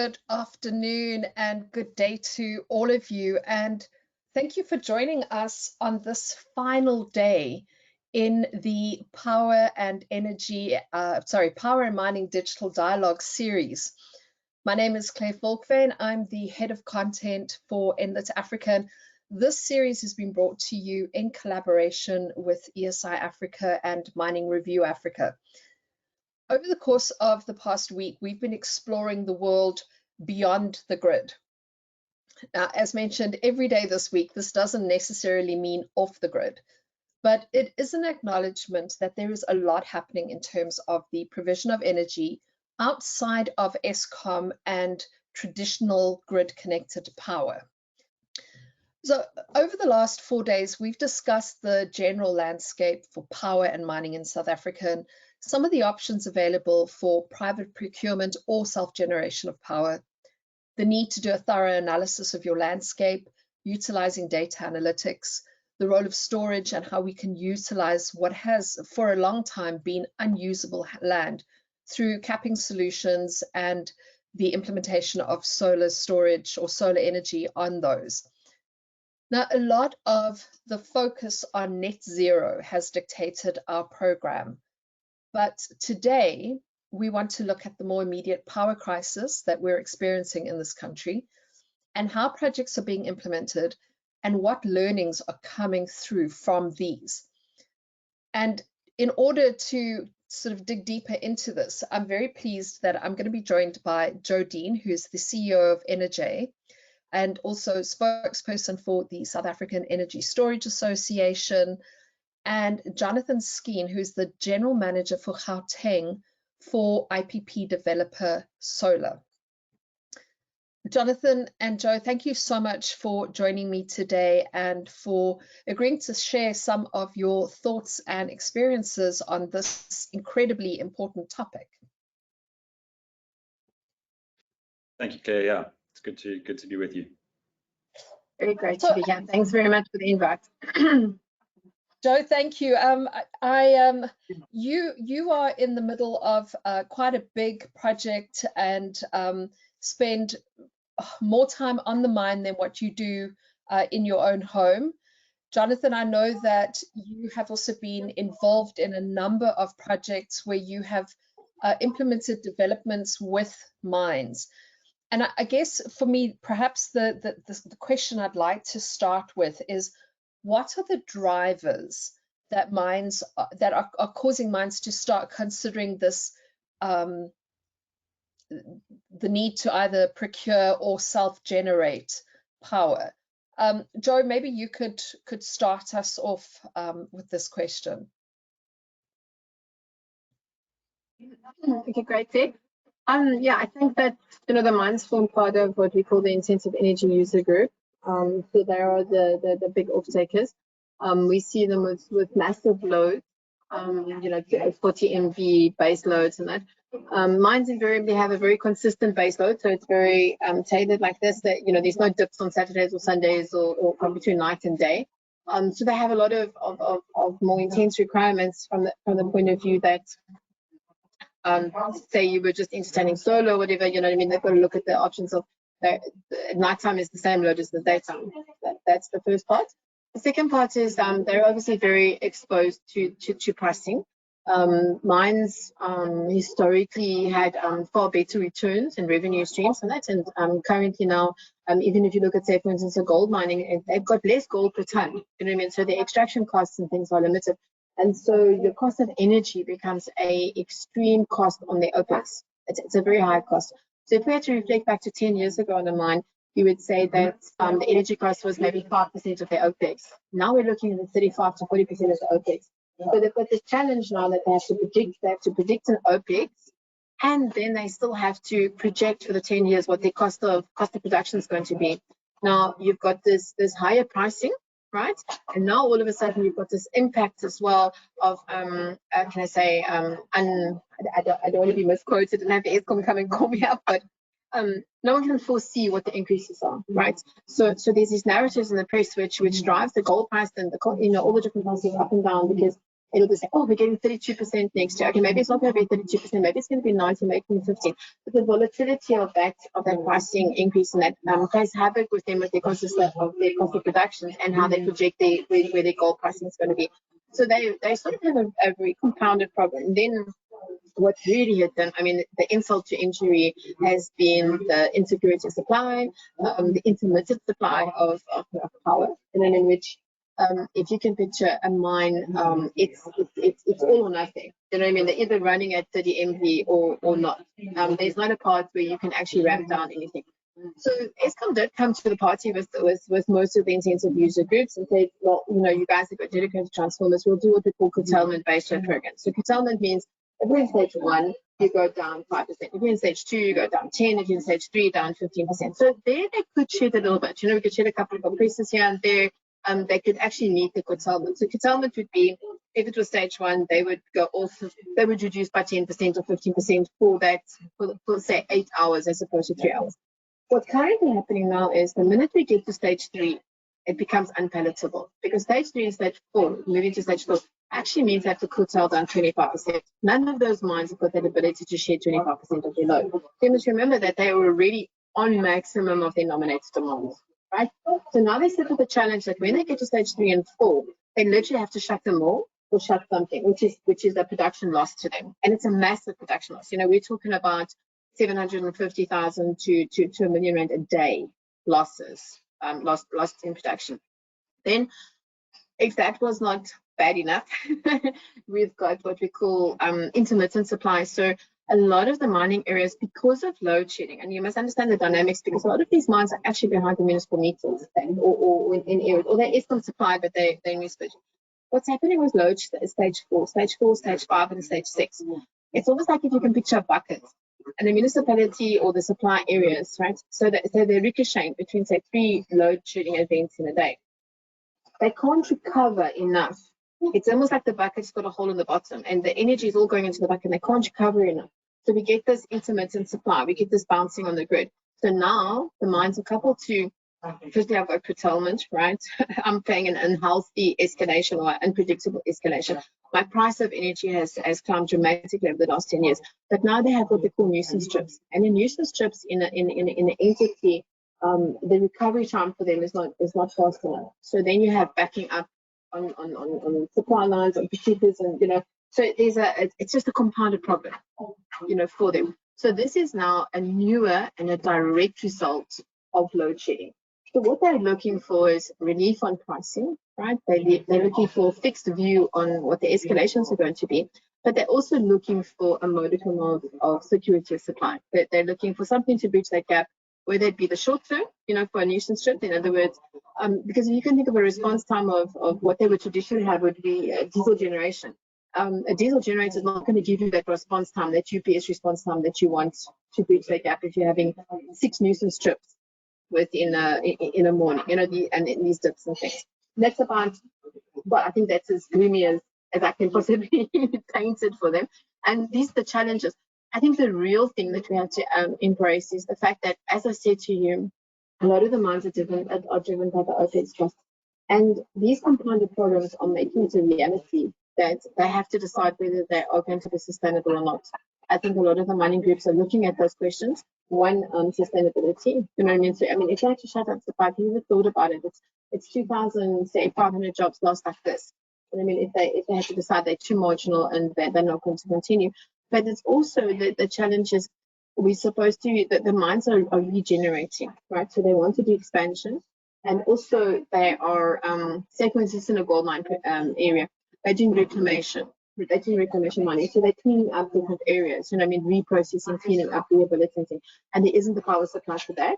good afternoon and good day to all of you. And thank you for joining us on this final day in the Power and Mining Digital Dialogue series. My name is Claire Volkveen. I'm the head of content for ENERGJ Africa. This series has been brought to you in collaboration with ESI Africa and Mining Review Africa. Over the course of the past week, we've been exploring the world beyond the grid. Now, as mentioned, every day this week, this doesn't necessarily mean off the grid, but it is an acknowledgement that there is a lot happening in terms of the provision of energy outside of Eskom and traditional grid-connected power. So over the last 4 days, we've discussed the general landscape for power and mining in South Africa, and some of the options available for private procurement or self-generation of power, the need to do a thorough analysis of your landscape, utilizing data analytics, the role of storage and how we can utilize what has for a long time been unusable land through capping solutions and the implementation of solar storage or solar energy on those. Now, a lot of the focus on net zero has dictated our program. But today, we want to look at the more immediate power crisis that we're experiencing in this country and how projects are being implemented and what learnings are coming through from these. And in order to sort of dig deeper into this, I'm very pleased that I'm going to be joined by Joanne, who's the CEO of ENERGJ and also spokesperson for the South African Energy Storage Association, and Jonathan Skeen, who's the General Manager for Gauteng for IPP developer Sola. Jonathan and Joe, thank you so much for joining me today and for agreeing to share some of your thoughts and experiences on this incredibly important topic. Thank you, Claire. Yeah, it's good to be with you. Very great to be here. Thanks very much for the invite. Joe, thank you. You are in the middle of quite a big project and spend more time on the mine than what you do in your own home. Jonathan, I know that you have also been involved in a number of projects where you have implemented developments with mines. And I guess for me, perhaps the question I'd like to start with is, what are the drivers that are causing mines to start considering this, the need to either procure or self-generate power? Joe, maybe you could start us off with this question. Okay, great. Yeah, I think that the mines form part of what we call the intensive energy user group. So they are the big off-takers. We see them with massive loads, 40 MV base loads and that. Mines invariably have a very consistent base load, so it's very tailored like this, that there's no dips on Saturdays or Sundays or between night and day. So they have a lot of more intense requirements from the point of view that say you were just entertaining solar or whatever, you know what I mean, they've got to look at the options of nighttime is the same load as the daytime. That's the first part. The second part is they're obviously very exposed to pricing. Mines historically had far better returns and revenue streams than that, and currently now, even if you look at, say, for instance, a gold mining, they've got less gold per ton. You know what I mean? So the extraction costs and things are limited, and so your cost of energy becomes a extreme cost on the OPEX. It's a very high cost. So if we had to reflect back to 10 years ago on a mine, you would say that the energy cost was maybe 5% of their OPEX. Now we're looking at 35 to 40% of the OPEX. So they've got this challenge now that they have to predict. They have to predict an OPEX, and then they still have to project for the 10 years what their cost of production is going to be. Now you've got this higher pricing, right? And now all of a sudden you've got this impact as well of can I say I don't want to be misquoted and have the Eskom come and call me up, but no one can foresee what the increases are, right? So there's these narratives in the press which drives the gold price and all the different prices up and down, because it'll be say, oh, we're getting 32% next year. Okay, maybe it's not going to be 32%, maybe it's going to be 90, maybe 15. But the volatility of that pricing increase, and that plays havoc with them with their cost of production and how they project where their gold pricing is going to be. So they sort of have a very compounded problem. Then what really hit them, I mean, the insult to injury has been the insecurity of supply, the intermittent supply of power, and then in which if you can picture a mine, it's all or nothing. You know what I mean? They're either running at 30 MV or not. There's not a part where you can actually ramp down anything. So Eskom did come to the party with most of the intensive user groups and said, well, you know, you guys have got dedicated transformers. We'll do what we call curtailment-based program. So curtailment means if you're in stage 1, you go down 5%. If you're in stage 2, you go down 10. If you're in stage 3, down 15%. So there they could shed a little bit. You know, we could shed a couple of compressors here and there. They could actually meet the curtailment. So curtailment would be, if it was stage 1, they would go off, they would reduce by 10% or 15% for say 8 hours as opposed to 3 hours. What's currently happening now is the minute we get to stage 3, it becomes unpalatable because stage 3 and stage 4, moving to stage 4, actually means they have to curtail down 25%. None of those mines have got that ability to share 25% of their load. You must remember that they were already on maximum of their nominated demands, right? So now they sit with the challenge that when they get to stage 3 and 4, they literally have to shut them all or shut something, which is a production loss to them. And it's a massive production loss. You know, we're talking about 750,000 to 1 million rand a day losses, lost in production. Then, if that was not bad enough, we've got what we call intermittent supply. So a lot of the mining areas, because of load shedding, and you must understand the dynamics, because a lot of these mines are actually behind the municipal meters or in areas, or there is some supply, but they're municipal. What's happening with load stage 4, stage 5, and stage 6? It's almost like if you can picture a bucket. And the municipality or the supply areas, right? So they're ricocheting between, say, 3 load shedding events in a day. They can't recover enough. It's almost like the bucket's got a hole in the bottom and the energy is all going into the bucket and they can't recover enough. So we get this intermittent supply, we get this bouncing on the grid. So now the mines are coupled to, firstly, I've got curtailment, right? I'm paying an unhealthy escalation or unpredictable escalation. My price of energy has climbed dramatically over the last 10 years. But now they have what they call nuisance trips. And the nuisance trips in an entity, the recovery time for them is not fast enough. So then you have backing up on supply lines, on producers, and you know, so it's just a compounded problem, you know, for them. So this is now a newer and a direct result of load shedding. So what they're looking for is relief on pricing, right? They're looking for a fixed view on what the escalations are going to be, but they're also looking for a modicum of security of supply. They're looking for something to bridge that gap, whether it be the short term, you know, for a nuisance trip. In other words, because if you can think of a response time of what they would traditionally have would be a diesel generation. A diesel generator is not going to give you that response time, that UPS response time that you want to bridge that gap if you're having 6 nuisance trips within in a morning, you know, and these dips and things. That's about, well, I think that's as gloomy as I can possibly paint it for them. And these are the challenges. I think the real thing that we have to embrace is the fact that, as I said to you, a lot of the mines are driven by the OPEX cost. And these compounded problems are making it a reality that they have to decide whether they are going to be sustainable or not. I think a lot of the mining groups are looking at those questions. One, sustainability. You know what I mean? So, I mean, if you had to shut up the pipe, you ever thought about it? It's 2,500 jobs lost like this. And I mean, if they had to decide they're too marginal and they're not going to continue. But it's also the challenge is we're supposed to, the mines are regenerating, right? So they want to do expansion. And also they are, say for instance, in a gold mine area, they're doing reclamation. They're doing reclamation mining. So they're cleaning up different areas, you know, I mean, reprocessing, cleaning up, rehabilitating. And there isn't the power supply for that.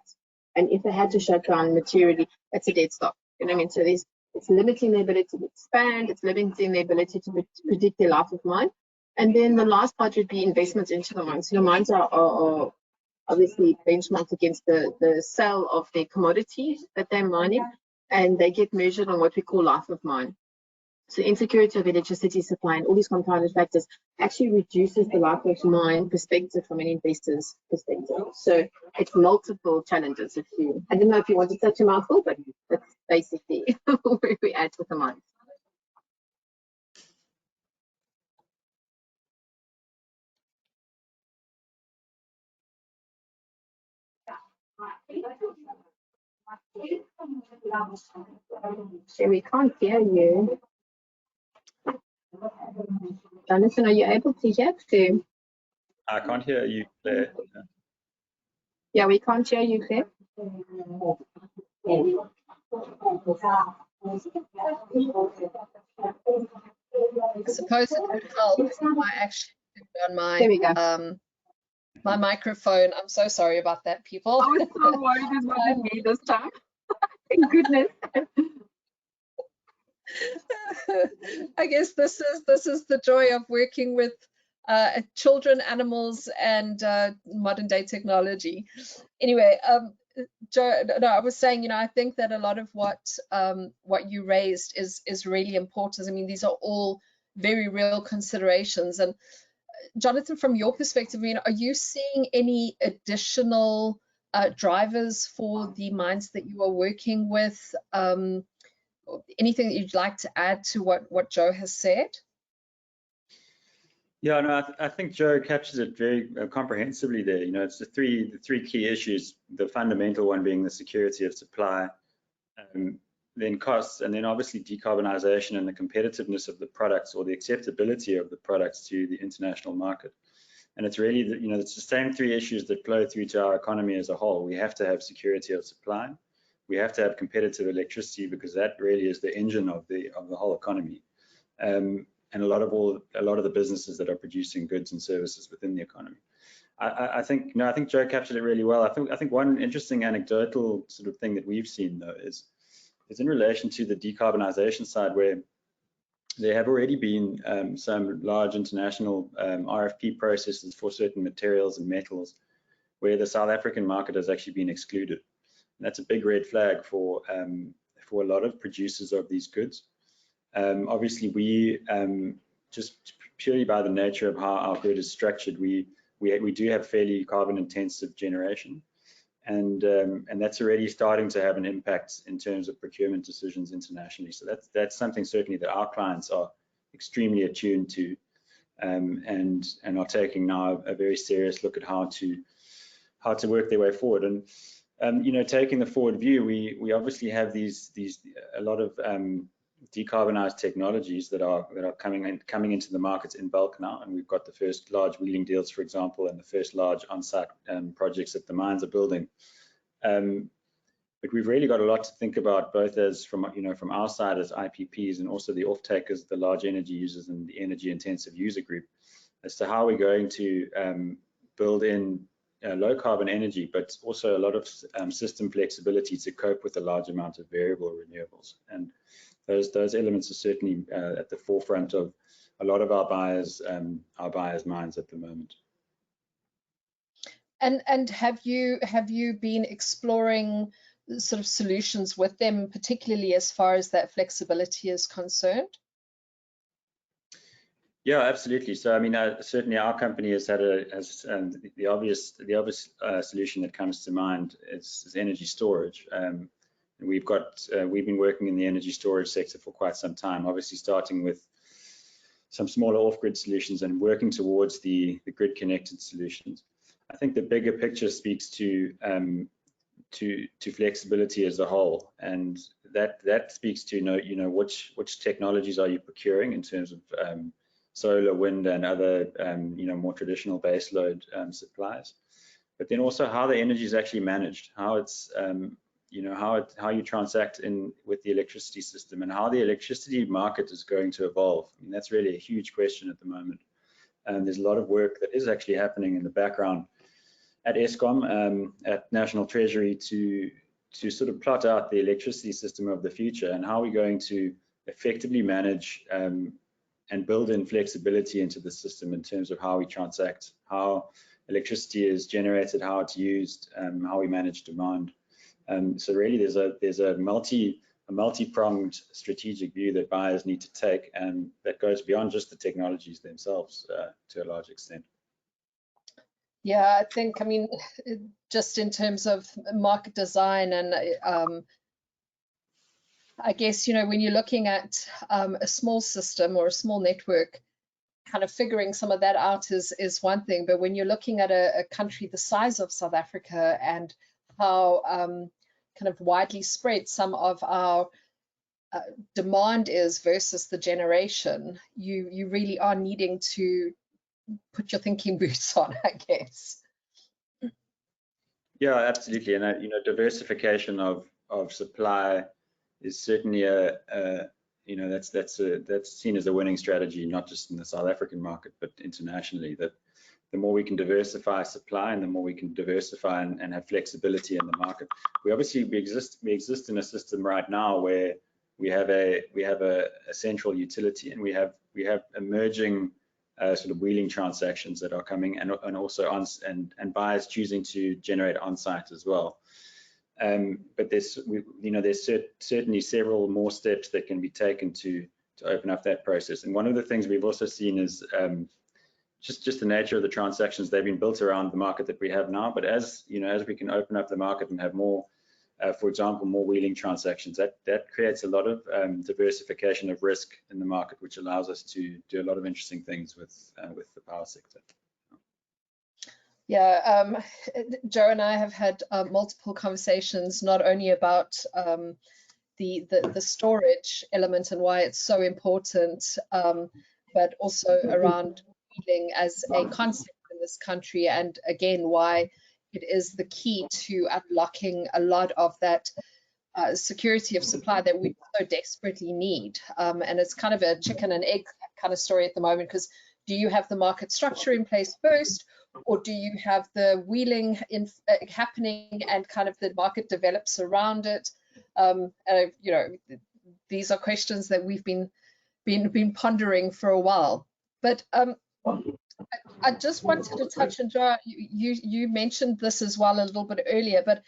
And if they had to shut down materially, that's a dead stop. You know what I mean? So it's limiting their ability to expand, it's limiting their ability to predict their life of mine. And then the last part would be investments into the mines. You know, mines are obviously benchmarked against the sale of their commodity that they're mining, and they get measured on what we call life of mine. So insecurity of electricity supply and all these compounded factors actually reduces the life of mine perspective from an investor's perspective. So it's multiple challenges. I don't know if you want to touch a mouthful, but that's basically where we're at with the mines. So we can't hear you. Jonathan, are you able to hear too? I can't hear you, Claire. Yeah, we can't hear you, Claire. I suppose it would help if I actually turned on There we go. my microphone. I'm so sorry about that, people. I was so worried it wasn't me this time. Thank goodness. I guess this is the joy of working with children, animals, and modern day technology. Anyway, Joe, no, I was saying, I think that a lot of what you raised is really important. I mean, these are all very real considerations. And Jonathan, from your perspective, are you seeing any additional drivers for the mines that you are working with? Anything that you'd like to add to what Joe has said? Yeah, no, I think Joe captures it very comprehensively there. It's the three key issues, the fundamental one being the security of supply, then costs, and then obviously decarbonization and the competitiveness of the products, or the acceptability of the products to the international market. And it's really, it's the same three issues that flow through to our economy as a whole. We have to have security of supply. We have to have competitive electricity, because that really is the engine of the whole economy. And a lot of the businesses that are producing goods and services within the economy. I think Joe captured it really well. I think one interesting anecdotal sort of thing that we've seen, though, is in relation to the decarbonization side, where there have already been some large international RFP processes for certain materials and metals where the South African market has actually been excluded. And that's a big red flag for a lot of producers of these goods. Obviously, we just purely by the nature of how our grid is structured, we do have fairly carbon-intensive generation, and that's already starting to have an impact in terms of procurement decisions internationally. So that's something certainly that our clients are extremely attuned to, and are taking now a very serious look at how to work their way forward. And taking the forward view, we obviously have a lot of decarbonized technologies that are coming into the markets in bulk now, and we've got the first large wheeling deals, for example, and the first large on-site projects that the mines are building. But we've really got a lot to think about, both as from our side as IPPs, and also the off-takers, the large energy users, and the energy-intensive user group, as to how we're going to build in low carbon energy, but also a lot of system flexibility to cope with a large amount of variable renewables. And those elements are certainly at the forefront of a lot of our buyers' minds at the moment. And have you been exploring sort of solutions with them, particularly as far as that flexibility is concerned? Yeah, absolutely. So I mean, certainly our company has had the obvious solution that comes to mind is energy storage. And we've been working in the energy storage sector for quite some time, obviously starting with some smaller off-grid solutions and working towards the grid-connected solutions. I think the bigger picture speaks to flexibility as a whole, and that speaks to which technologies are you procuring in terms of solar, wind, and other more traditional baseload supplies, but then also how the energy is actually managed, how it's how you transact with the electricity system, and how the electricity market is going to evolve. I mean, that's really a huge question at the moment. There's a lot of work that is actually happening in the background at Eskom, at National Treasury, to sort of plot out the electricity system of the future, and how we're going to effectively manage and build in flexibility into the system in terms of how we transact, how electricity is generated, how it's used, how we manage demand. So really, there's a multi-pronged strategic view that buyers need to take, and that goes beyond just the technologies themselves to a large extent. Yeah, I mean, just in terms of market design, and I guess, when you're looking at a small system or a small network, kind of figuring some of that out is one thing. But when you're looking at a country the size of South Africa and how kind of widely spread some of our demand is versus the generation, you really are needing to put your thinking boots on, I guess. Yeah, absolutely. And you know, diversification of supply is certainly you know, that's seen as a winning strategy, not just in the South African market, but internationally. That the more we can diversify supply and the more we can diversify and have flexibility in the market. We exist in a system right now where we have a central utility, and we have emerging sort of wheeling transactions that are coming, and also and buyers choosing to generate on site as well. But there's certainly several more steps that can be taken to open up that process. And one of the things we've also seen is just the nature of the transactions. They've been built around the market that we have now, but as you know, as we can open up the market and have more, for example, more wheeling transactions, that creates a lot of diversification of risk in the market, which allows us to do a lot of interesting things with the power sector. Yeah, Joe and I have had multiple conversations, not only about the storage element and why it's so important, but also around wheeling as a concept in this country, and again, why it is the key to unlocking a lot of that security of supply that we so desperately need. And it's kind of a chicken and egg kind of story at the moment, because do you have the market structure in place first, or do you have the wheeling happening and kind of the market develops around it? You know, these are questions that we've been pondering for a while. But I just wanted to touch on, Joe, you mentioned this as well a little bit earlier, but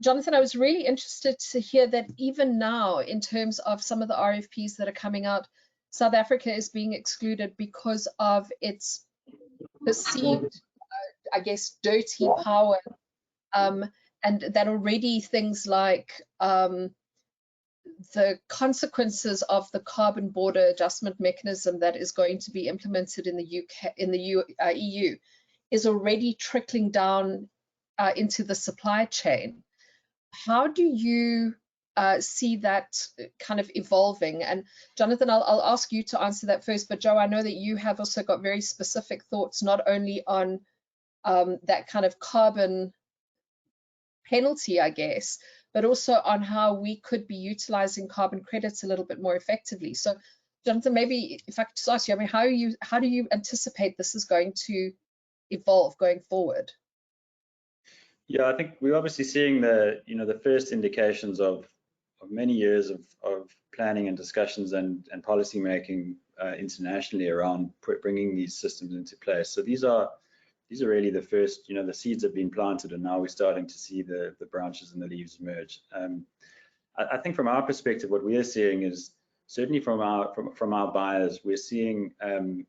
Jonathan, I was really interested to hear that even now, in terms of some of the RFPs that are coming out, South Africa is being excluded because of its perceived, I guess, dirty power, and that already things like the consequences of the carbon border adjustment mechanism that is going to be implemented in the UK, in the EU, is already trickling down into the supply chain. How do you see that kind of evolving? And Jonathan, I'll ask you to answer that first, but Joe, I know that you have also got very specific thoughts, not only on that kind of carbon penalty, I guess, but also on how we could be utilizing carbon credits a little bit more effectively. So Jonathan, maybe if I could just ask you, I mean, how do you anticipate this is going to evolve going forward? Yeah, I think we're obviously seeing the first indications of many years of planning and discussions and policy making internationally around bringing these systems into place. So these are really the first, the seeds have been planted, and now we're starting to see the branches and the leaves emerge. I think from our perspective, what we are seeing is certainly from our buyers, we're seeing the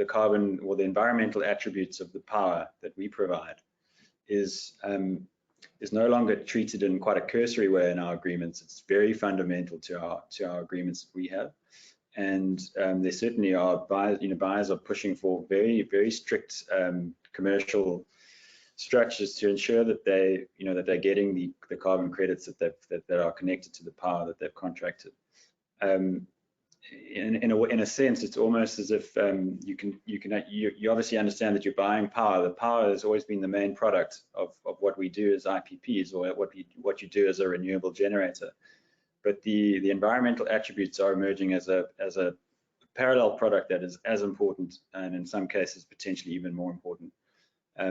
carbon or the environmental attributes of the power that we provide is no longer treated in quite a cursory way in our agreements. It's very fundamental to our agreements that we have. And there certainly are buyers are pushing for very, very strict commercial structures to ensure that they're getting the carbon credits that are connected to the power that they've contracted. In a sense, it's almost as if you obviously understand that you're buying power. The power has always been the main product of what we do as IPPs, or what you do as a renewable generator. But the environmental attributes are emerging as a parallel product that is as important, and in some cases potentially even more important.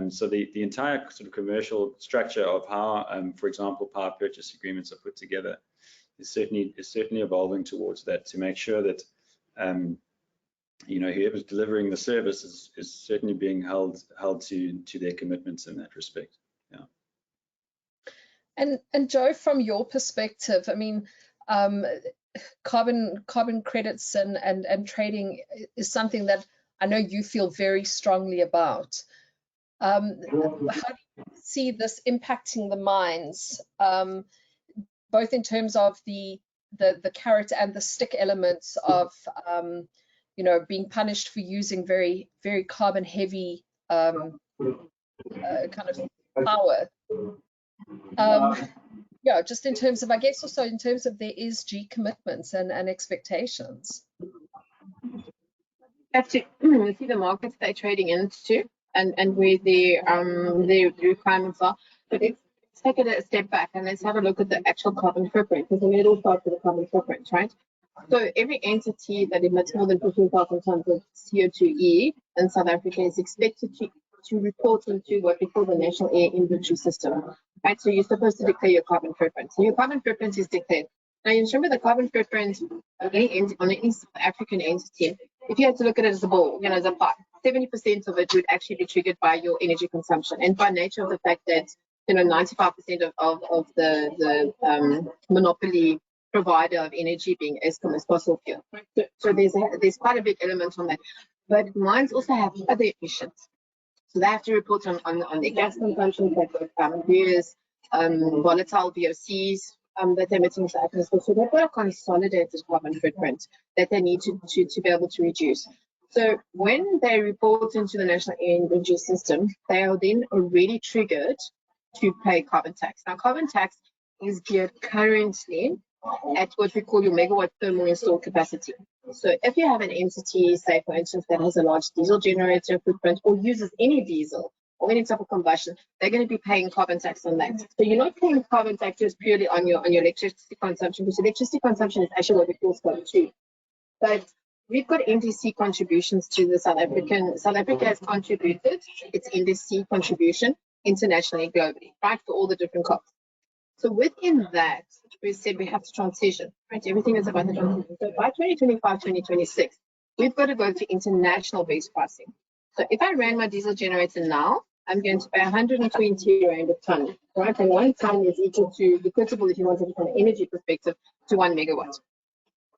So the entire sort of commercial structure of how, for example, power purchase agreements are put together is certainly evolving towards that, to make sure that whoever's delivering the service is certainly being held to their commitments in that respect. Yeah. And Joe, from your perspective, I mean, carbon credits and trading is something that I know you feel very strongly about. How do you see this impacting the mines, both in terms of the carrot and the stick elements of being punished for using very, very carbon heavy kind of power. Yeah, just in terms of, I guess also in terms of their ESG commitments and expectations. Have to see the markets they're trading into and where the requirements are. But let's take it a step back and let's have a look at the actual carbon footprint, because it all starts with the carbon footprint, right? So every entity that emits more than 15,000 tons of CO2e in South Africa is expected to report into what we call the National Air Inventory System, right? So you're supposed to declare your carbon footprint. So your carbon footprint is declared. Now you remember the carbon footprint on any South African entity, if you had to look at it as a ball, as a pot, 70% of it would actually be triggered by your energy consumption. And by nature of the fact that 95% of the monopoly provider of energy being Eskom is fossil fuel. So there's quite a big element on that. But mines also have other emissions. So they have to report on their gas consumption, they've got various volatile VOCs that they're emitting to atmosphere. So they've got a consolidated carbon footprint that they need to be able to reduce. So when they report into the National Air Inventory System, they are then already triggered to pay carbon tax. Now, carbon tax is geared currently at what we call your megawatt thermal installed capacity. So if you have an entity, say for instance, that has a large diesel generator footprint or uses any diesel or any type of combustion, they're going to be paying carbon tax on that. So you're not paying carbon tax just purely on your electricity consumption, because electricity consumption is actually what we call Scope 2. But we've got NDC contributions to the South Africa has contributed its NDC contribution internationally, globally, right, for all the different costs. So within that, we said we have to transition, right? Everything is about the transition. So by 2025, 2026, we've got to go to international based pricing. So if I ran my diesel generator now, I'm going to pay 120 Rand a ton, right? And 1 ton is equal to, equitable if you want to from an energy perspective, to 1 megawatt.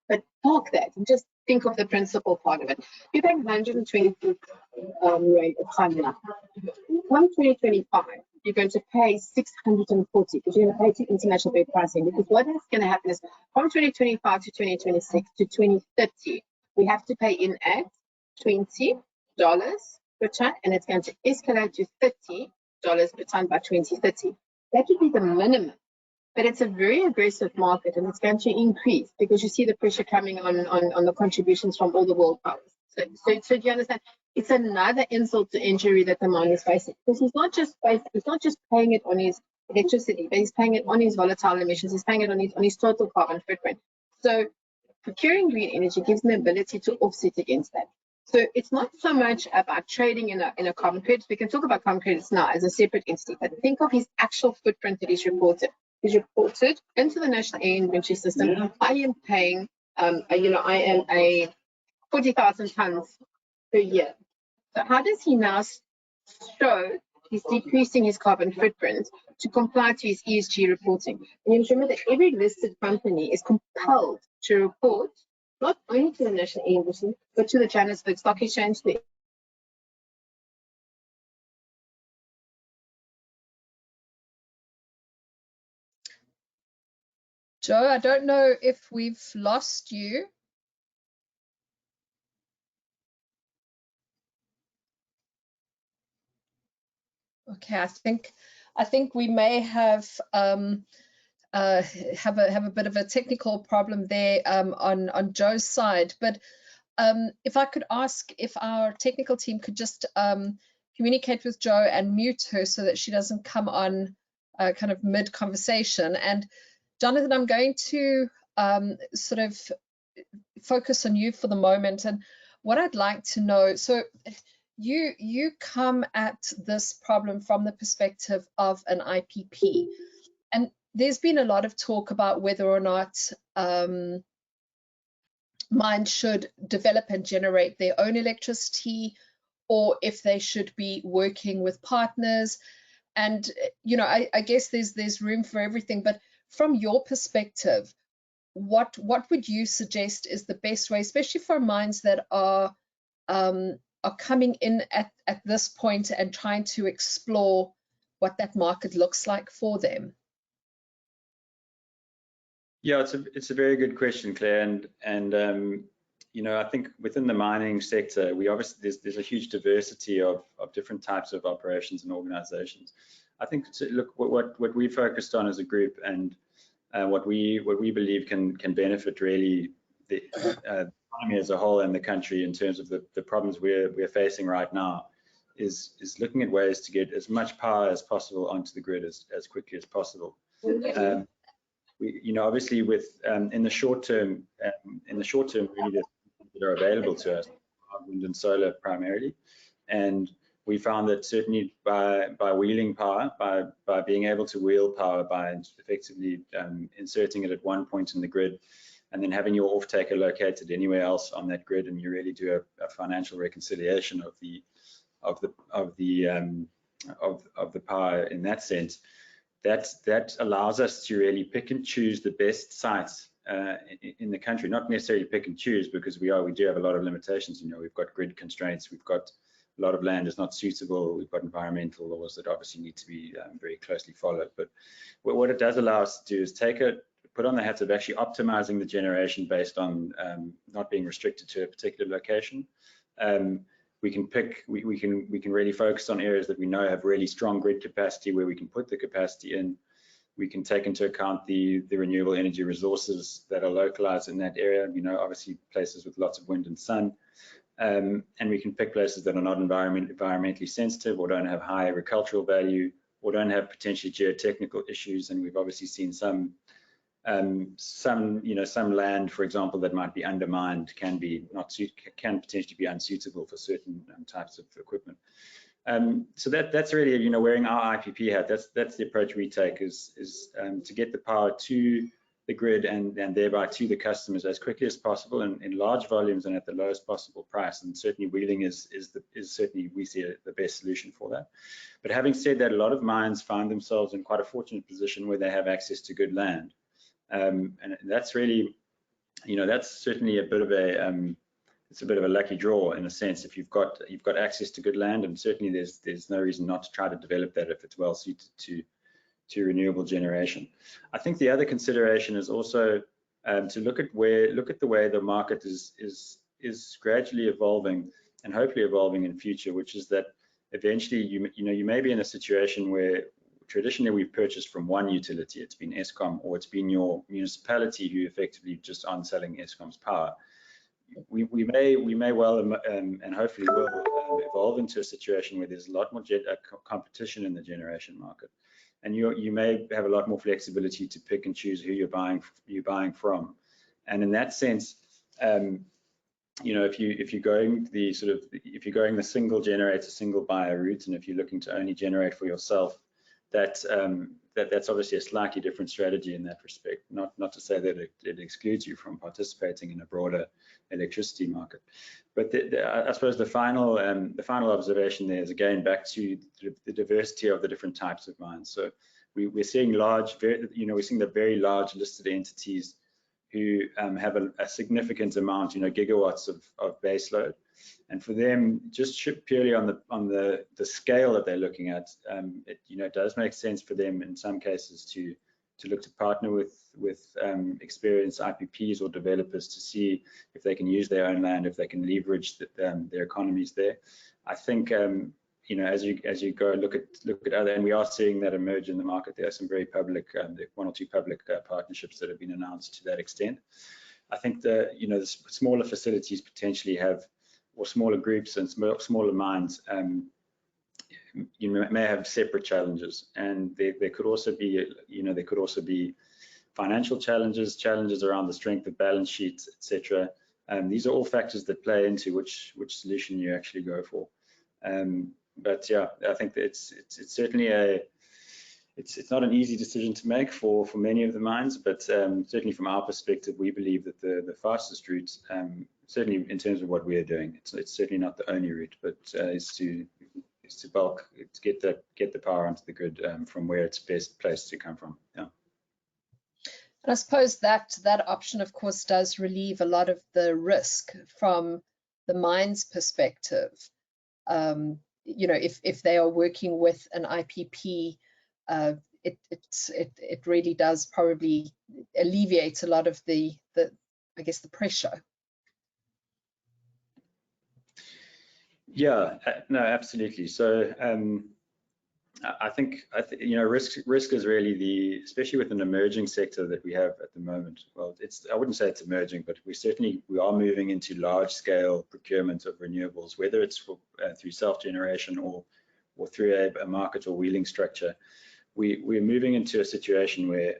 But park that and just think of the principal part of it. You're paying 120 Rand a ton now. Come 2025, you're going to pay 640 because you're going to pay to international base pricing. Because what is going to happen is from 2025 to 2026 to 2030, we have to pay in at $20 per ton, and it's going to escalate to $30 per ton by 2030. That would be the minimum. But it's a very aggressive market, and it's going to increase because you see the pressure coming on the contributions from all the world powers. So do you understand? It's another insult to injury that the mine is facing, because he's not just paying it on his electricity, but he's paying it on his volatile emissions. He's paying it on his total carbon footprint. So procuring green energy gives him the ability to offset against that. So it's not so much about trading in a carbon credit. We can talk about carbon credits now as a separate entity, but think of his actual footprint that he's reported. He's reported into the National Air Inventory System. I am paying, I am a 40,000 tons per year. So how does he now show he's decreasing his carbon footprint to comply to his ESG reporting? And you remember that every listed company is compelled to report not only to the National Air Inventory, but to the Johannesburg Stock Exchange. Joe, I don't know if we've lost you. Okay, I think we may have a bit of a technical problem there on Joe's side. But if I could ask if our technical team could just communicate with Joe and mute her so that she doesn't come on kind of mid conversation. And Jonathan, I'm going to sort of focus on you for the moment. And what I'd like to know, so you come at this problem from the perspective of an IPP, and there's been a lot of talk about whether or not mines should develop and generate their own electricity, or if they should be working with partners. And I guess there's room for everything. But from your perspective, what would you suggest is the best way, especially for mines that are coming in at this point and trying to explore what that market looks like for them? Yeah, it's a very good question, Claire, and I think within the mining sector, we obviously there's a huge diversity of different types of operations and organizations. I think look what we focused on as a group, and what we believe can benefit really the economy as a whole and the country in terms of the problems we're facing right now, is looking at ways to get as much power as possible onto the grid as quickly as possible. We, obviously with in the short term, really the things that are available to us are wind and solar primarily, and we found that certainly by wheeling power, by being able to wheel power, by effectively inserting it at one point in the grid, and then having your off-taker located anywhere else on that grid, and you really do a financial reconciliation of the power in that sense. That allows us to really pick and choose the best sites in the country. Not necessarily pick and choose, because we do have a lot of limitations. We've got grid constraints, we've got a lot of land is not suitable, we've got environmental laws that obviously need to be very closely followed. But what it does allow us to do is put on the hat of actually optimizing the generation based on not being restricted to a particular location. We can really focus on areas that we know have really strong grid capacity, where we can put the capacity in. We can take into account the renewable energy resources that are localized in that area, obviously places with lots of wind and sun, and we can pick places that are not environmentally sensitive, or don't have high agricultural value, or don't have potentially geotechnical issues. And we've obviously seen some land, for example, that might be undermined can potentially be unsuitable for certain types of equipment. So that's really, wearing our IPP hat, that's the approach we take, is to get the power to the grid and thereby to the customers as quickly as possible, in large volumes and at the lowest possible price. And certainly wheeling is certainly, we see the best solution for that. But having said that, a lot of mines find themselves in quite a fortunate position where they have access to good land. And that's really, that's certainly a bit of a lucky draw in a sense. If you've got access to good land, and certainly there's no reason not to try to develop that if it's well suited to renewable generation. I think the other consideration is also to look at the way the market is gradually evolving, and hopefully evolving in future, which is that eventually you may be in a situation where traditionally we've purchased from one utility, it's been Eskom, or it's been your municipality who effectively just aren't selling Eskom's power. We may well and hopefully will evolve into a situation where there's a lot more competition in the generation market, and you may have a lot more flexibility to pick and choose who you're buying from. And in that sense, if you're going the single generator, single buyer route, and if you're looking to only generate for yourself, that's obviously a slightly different strategy in that respect. Not to say that it excludes you from participating in a broader electricity market. But I suppose the final observation there is, again, back to the diversity of the different types of mines. So we're seeing we're seeing the very large listed entities who have a significant amount, gigawatts of base load. And for them, just purely on the scale that they're looking at, it does make sense for them in some cases to look to partner with experienced IPPs or developers to see if they can use their own land, if they can leverage their economies there. I think as you go look at other, and we are seeing that emerge in the market. There are some very public, one or two public partnerships that have been announced to that extent. I think the smaller facilities potentially have, or smaller groups and smaller mines, may have separate challenges, and there could also be financial challenges around the strength of balance sheets, etc. These are all factors that play into which solution you actually go for. But yeah, I think that it's certainly it's not an easy decision to make for many of the mines, but certainly from our perspective, we believe that the fastest route, certainly in terms of what we are doing, it's certainly not the only route, but is to get the power onto the grid from where it's best placed to come from. Yeah. And I suppose that option, of course, does relieve a lot of the risk from the mine's perspective. If they are working with an IPP, it really does probably alleviate a lot of the pressure. Yeah, no, absolutely. So I think you know, risk is really especially with an emerging sector that we have at the moment. Well, I wouldn't say it's emerging, but we are moving into large scale procurement of renewables, whether it's through self-generation or through a market or wheeling structure. We're moving into a situation where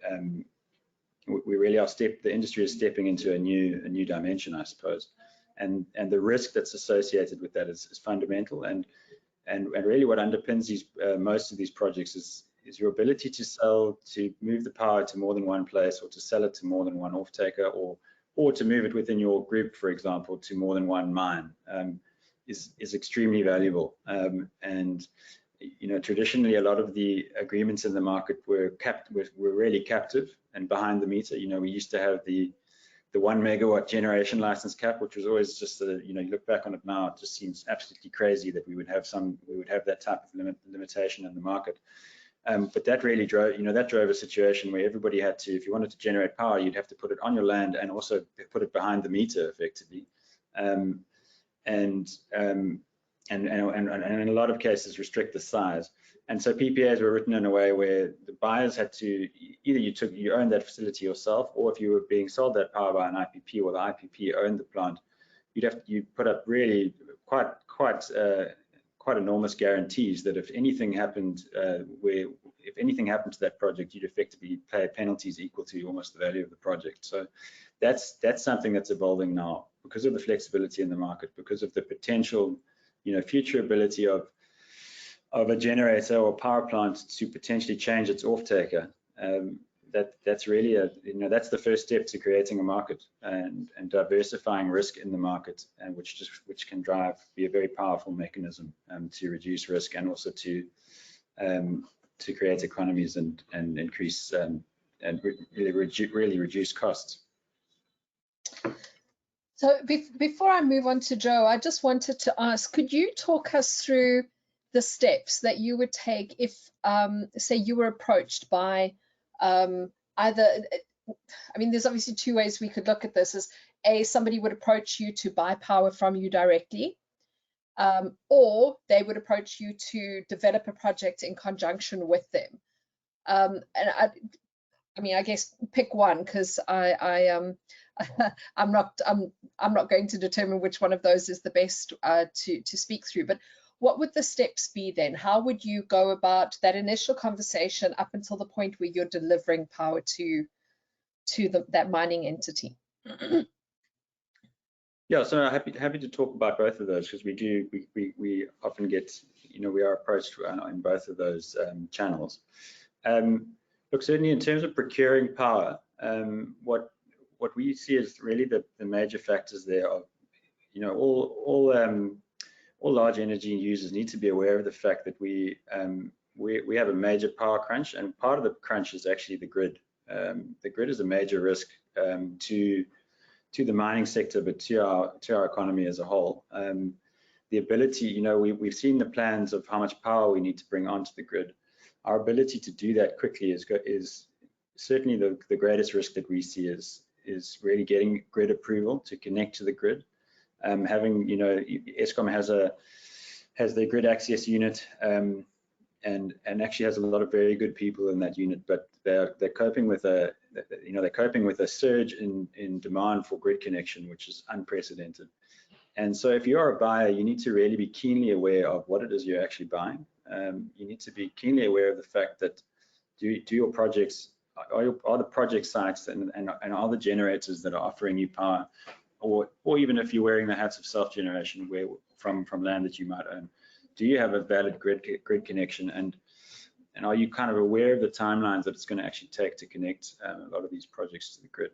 we really are the industry is stepping into a new dimension, I suppose, and the risk that's associated with that is fundamental. And really what underpins most of these projects is your ability to move the power to more than one place, or to sell it to more than one off-taker, or to move it within your group, for example, to more than one mine, is extremely valuable. And you know, traditionally a lot of the agreements in the market were really captive and behind the meter. You know, we used to have the 1 megawatt generation license cap, which was always just you know, you look back on it now, it just seems absolutely crazy that we would have that type of limitation in the market. But that really drove a situation where everybody had to, if you wanted to generate power, you'd have to put it on your land and also put it behind the meter effectively. And in a lot of cases restrict the size. And so PPAs were written in a way where the buyers had to, either you owned that facility yourself, or if you were being sold that power by an IPP, or the IPP owned the plant, you put up really quite enormous guarantees that if anything happened to that project, you'd effectively pay penalties equal to almost the value of the project. So that's something that's evolving now because of the flexibility in the market, because of the potential, you know, future ability of a generator or power plant to potentially change its off-taker. That's really that's the first step to creating a market and diversifying risk in the market, and which can be a very powerful mechanism to reduce risk, and also to create economies and increase and really reduce costs. So before I move on to Joe, I just wanted to ask, could you talk us through the steps that you would take if, say, you were approached by either, I mean, there's obviously two ways we could look at this, is A, somebody would approach you to buy power from you directly, or they would approach you to develop a project in conjunction with them. And I mean, I guess pick one, because I'm not going to determine which one of those is the best to speak through. But what would the steps be then? How would you go about that initial conversation up until the point where you're delivering power to that mining entity? Yeah, so happy to talk about both of those, because we often get, you know, we are approached in both of those channels. Look, certainly in terms of procuring power, what we see is really the major factors there are, you know, all large energy users need to be aware of the fact that we have a major power crunch, and part of the crunch is actually the grid. The grid is a major risk to the mining sector, but to our economy as a whole. The ability, you know, we've seen the plans of how much power we need to bring onto the grid. Our ability to do that quickly is certainly the greatest risk that we see is really getting grid approval to connect to the grid. Having, you know, Eskom has the grid access unit, and actually has a lot of very good people in that unit, but they're coping with a surge in demand for grid connection, which is unprecedented. And so if you're a buyer, you need to really be keenly aware of what it is you're actually buying. You need to be keenly aware of the fact that do your projects, are the project sites and are the generators that are offering you power, or even if you're wearing the hats of self-generation from land that you might own, do you have a valid grid connection, and are you kind of aware of the timelines that it's going to actually take to connect a lot of these projects to the grid?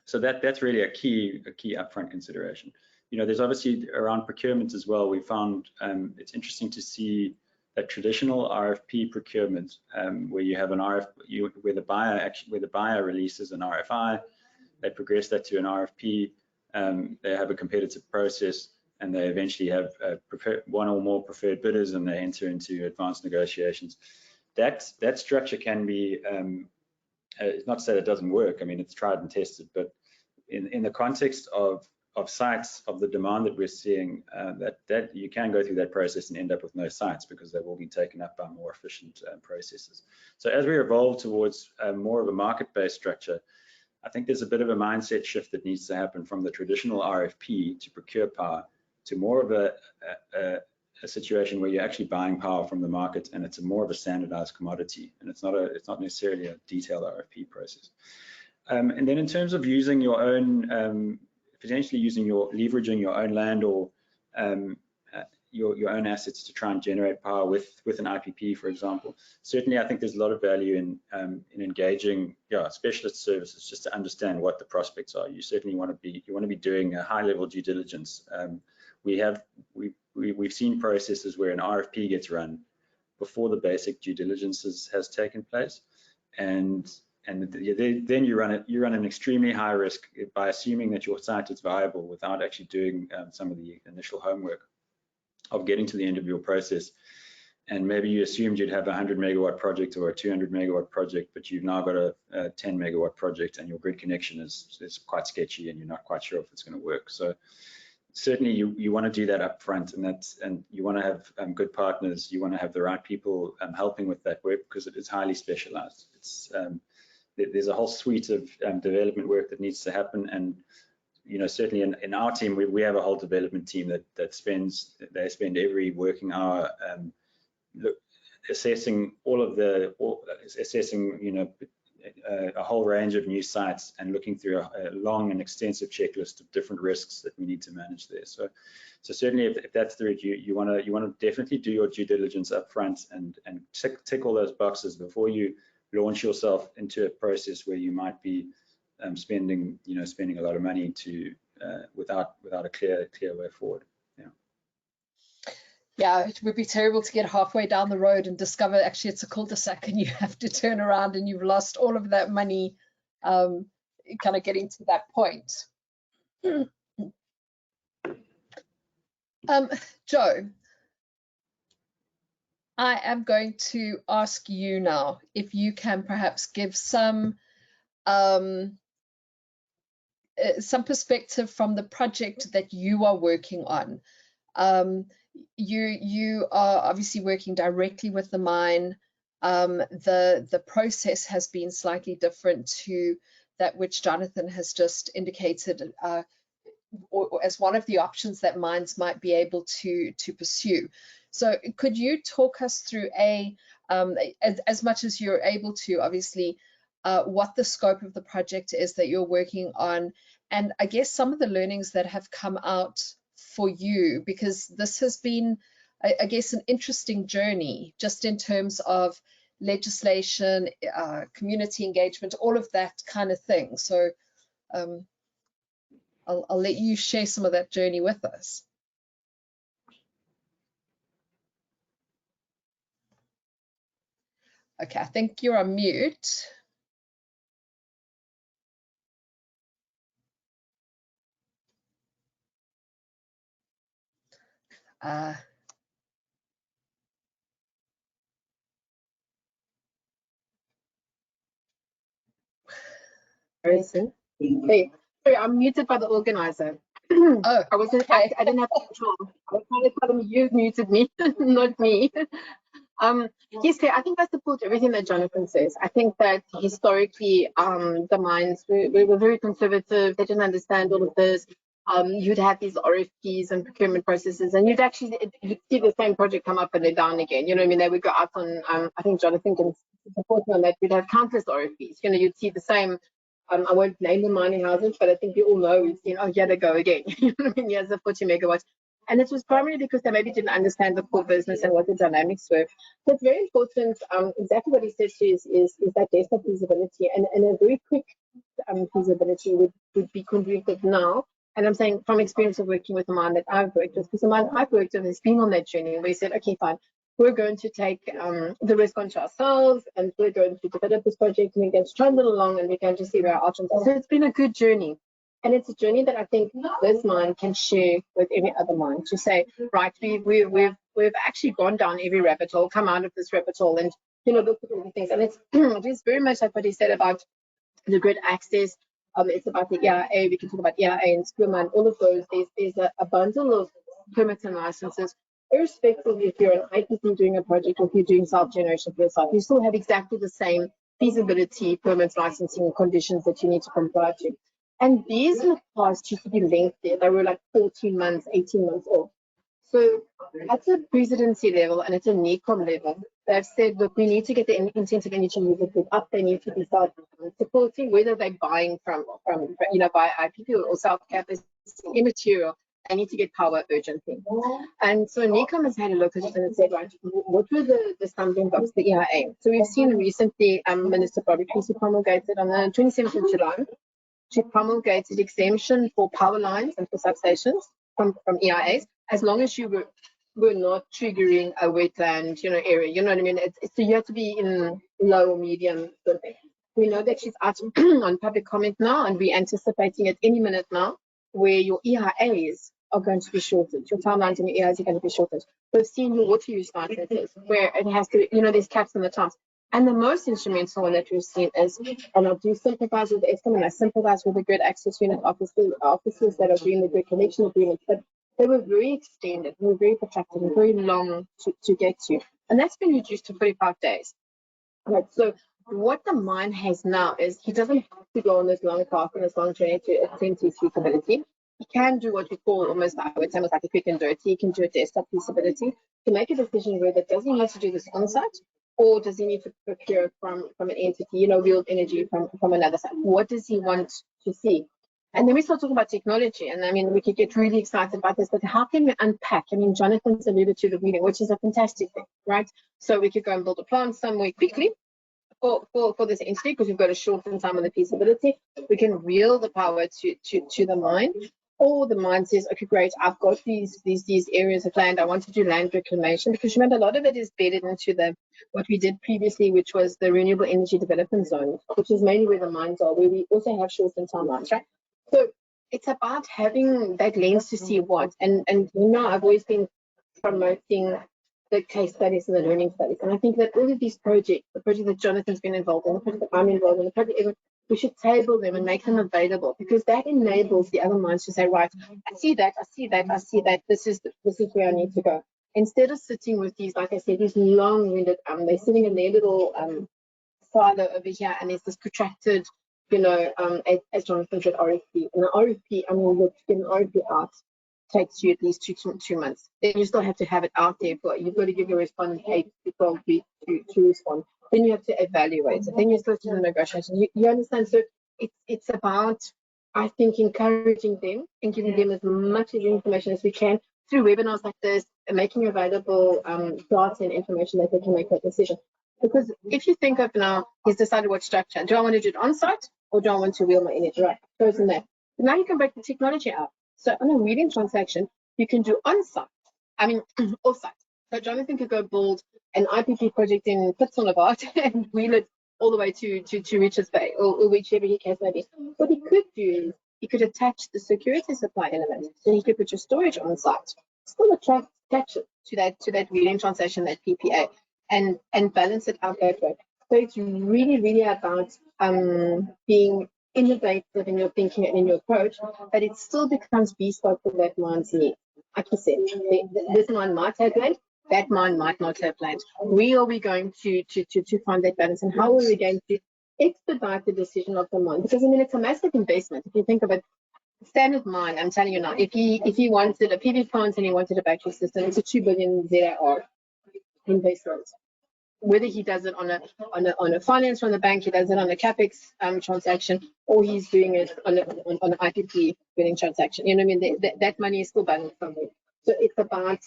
So that's really a key upfront consideration. You know, there's obviously around procurement as well. We found it's interesting to see that traditional RFP procurement, where you have an where the buyer releases an RFI, they progress that to an RFP, they have a competitive process, and they eventually have one or more preferred bidders, and they enter into advanced negotiations. That structure can be, it's not to say that it doesn't work. I mean, it's tried and tested, but in the context of sites, of the demand that we're seeing, that you can go through that process and end up with no sites because they've all been taken up by more efficient processes. So as we evolve towards more of a market-based structure, I think there's a bit of a mindset shift that needs to happen from the traditional RFP to procure power to more of a situation where you're actually buying power from the market, and it's more of a standardized commodity, and it's not necessarily a detailed RFP process. And then in terms of using your own, potentially leveraging your own land or your own assets to try and generate power with an IPP, for example. Certainly, I think there's a lot of value in engaging specialist services just to understand what the prospects are. You certainly want to be doing a high-level due diligence. We've seen processes where an RFP gets run before the basic due diligence has taken place, and then you run an extremely high risk by assuming that your site is viable without actually doing some of the initial homework of getting to the end of your process. And maybe you assumed you'd have a 100 megawatt project or a 200 megawatt project, but you've now got a 10 megawatt project, and your grid connection is quite sketchy, and you're not quite sure if it's going to work. So certainly you want to do that up front, and you want to have good partners. You want to have the right people helping with that work, because it is highly specialized. There's a whole suite of development work that needs to happen, and certainly in our team, we have a whole development team that spend every working hour assessing a whole range of new sites and looking through a long and extensive checklist of different risks that we need to manage there. So certainly, if that's the route, you want to definitely do your due diligence up front and tick all those boxes before you launch yourself into a process where you might be spending a lot of money without a clear way forward. Yeah, it would be terrible to get halfway down the road and discover actually it's a cul-de-sac and you have to turn around and you've lost all of that money, kind of getting to that point. Joe, I am going to ask you now if you can perhaps give some perspective from the project that you are working on. You are obviously working directly with the mine. The process has been slightly different to that which Jonathan has just indicated, or as one of the options that mines might be able to pursue. So could you talk us through as much as you're able to, obviously, what the scope of the project is that you're working on, and I guess some of the learnings that have come out for you, because this has been, I guess, an interesting journey just in terms of legislation, community engagement, all of that kind of thing. So I'll let you share some of that journey with us. Okay, I think you're on mute. Hey, sorry, I'm muted by the organizer. Oh, I wasn't. okay. I didn't have control. I was trying to tell them you muted me, not me. Yes, I think I support everything that Jonathan says. I think that historically, the mines we were very conservative. They didn't understand all of this. You'd have these RFPs and procurement processes, and you'd see the same project come up and they're down again. You know what I mean? They would go out on. I think Jonathan can support me on that. We'd have countless RFPs. You'd see the same. I won't name the mining houses, but I think we all know we've seen, oh, yeah, they go again. You know what I mean? Here's the 40 megawatts. And it was primarily because they maybe didn't understand the core business and what the dynamics were. So it's very important, exactly what he said is that desktop feasibility, and a very quick feasibility would be completed now. And I'm saying from experience of working with the mine that I've worked with, because the mine I've worked with has been on that journey where we said, okay, fine, we're going to take the risk onto ourselves, and we're going to develop this project, and we're going to trundle along, and we're going to see where our options are. So it's been a good journey. And it's a journey that I think this mine can share with every other mine, to say, right, we've actually gone down every rabbit hole, come out of this rabbit hole, and look at all the things. And it is very much like what he said about the grid access, It's about the EIA. We can talk about EIA and SCUMA and all of those. There's a bundle of permits and licenses, irrespective if you're an IPP doing a project or if you're doing self-generation for yourself. You still have exactly the same feasibility, permits, licensing conditions that you need to comply to. And these in the past used to be lengthy. They were like 14 months, 18 months old. So at a presidency level and at a NECOM level, they've said, look, we need to get the incentive energy movement group up. They need to be supporting, whether they're buying from by IPP or self-cap is immaterial. They need to get power urgently. And so NECOM has had a look at it and said, right, what were the stumbling blocks, the EIA? So we've seen recently Minister Bobby Creasy promulgated on the 27th of July. She promulgated exemption for power lines and for substations from EIAs, as long as you were not triggering a wetland, area. You know what I mean? So you have to be in low or medium sort of thing. We know that she's out on public comment now, and we're anticipating at any minute now where your EIAs are going to be shortened. Your timelines and your EIAs are going to be shortened. We've seen your water use licenses where it has to, there's caps on the times. And the most instrumental one that we've seen is, and I do sympathize with the Eskom and I sympathize with the grid access unit officers that are doing the grid connection agreements, but they were very extended, they were very protracted and very long to get to. And that's been reduced to 45 days. Right. So what the mine has now is he doesn't have to go on this long path and this long journey to attempt his feasibility. He can do what we call almost, I would say, almost like a quick and dirty. He can do a desktop feasibility to make a decision whether does he need to do this on site or does he need to procure from an entity, wheeled energy from another side. What does he want to see? And then we start talking about technology. And I mean, we could get really excited about this, but how can we unpack? I mean, Jonathan's alluded to the wheeling, which is a fantastic thing, right? So we could go and build a plant somewhere quickly for this entity because we've got a shortened time on the feasibility. We can wheel the power to the mine, or the mine says, okay, great, I've got these areas of land. I want to do land reclamation, because remember, a lot of it is bedded into what we did previously, which was the renewable energy development zone, which is mainly where the mines are, where we also have shortened timelines, right? So it's about having that lens to see what, and I've always been promoting the case studies and the learning studies. And I think that all of these projects, the project that Jonathan's been involved in, the project that I'm involved in, the project, we should table them and make them available, because that enables the other minds to say, right, I see that, this is where I need to go. Instead of sitting with these, like I said, these long-winded, they're sitting in their little silo over here, and there's this protracted, as Jonathan said, RFP. And the RFP, look, to get an RFP out takes you at least two months. Then you still have to have it out there you've got to give your respondent 8 to 12 weeks to respond. Then you have to evaluate it. Then you still do the negotiation. You understand? So it's about, I think, encouraging them and giving them as much of the information as we can through webinars like this, and making available data and information that they can make that decision. Because if you think of now, he's decided what structure. Do I want to do it on site, or do I want to wheel my energy? Right, goes in there. But now you can break the technology out. So on a wheeling transaction, you can do on-site, off-site. So Jonathan could go build an IPP project in Pittsburgh and wheel it all the way to Richards Bay or whichever he case may be. What he could do is he could attach the security supply element. So he could put your storage on site, still attach it to that wheeling transaction, that PPA, and balance it out that way. So it's really, really about being innovative in your thinking and in your approach, but it still becomes bespoke for that mine's need. Like you said, this mine might have land, that mine might not have land. Where are we going to find that balance, and how are we going to expedite the decision of the mine? Because it's a massive investment. If you think of it, standard mine, I'm telling you now, if he wanted a PV plant and he wanted a battery system, it's a 2 billion ZAR investment. Whether he does it on a finance from the bank, he does it on a capex transaction, or he's doing it on an IPP winning transaction. You know what I mean? That money is still balanced somewhere. So it's about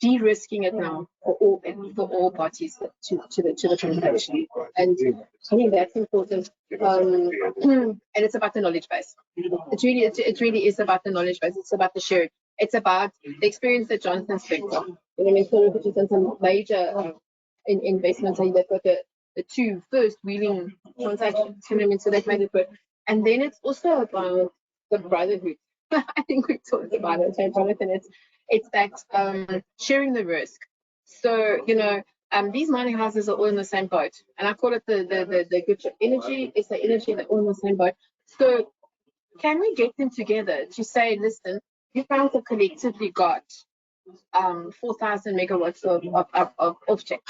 de-risking it now for all parties to the transaction. And I think that's important. And it's about the knowledge base. It really is about the knowledge base. It's about the sharing. It's about the experience that Jonathan's picked up. You know what I mean? So which is in some major investments, and they've got the 2 first wheeling transactions, you know what I mean? So they've made it work. And then it's also about the brotherhood. I think we've talked about it, Jonathan. It's that sharing the risk. So these mining houses are all in the same boat, and I call it the good ship energy. It's the energy that all in the same boat. So can we get them together to say, listen, you guys have collectively got 4,000 megawatts of off-check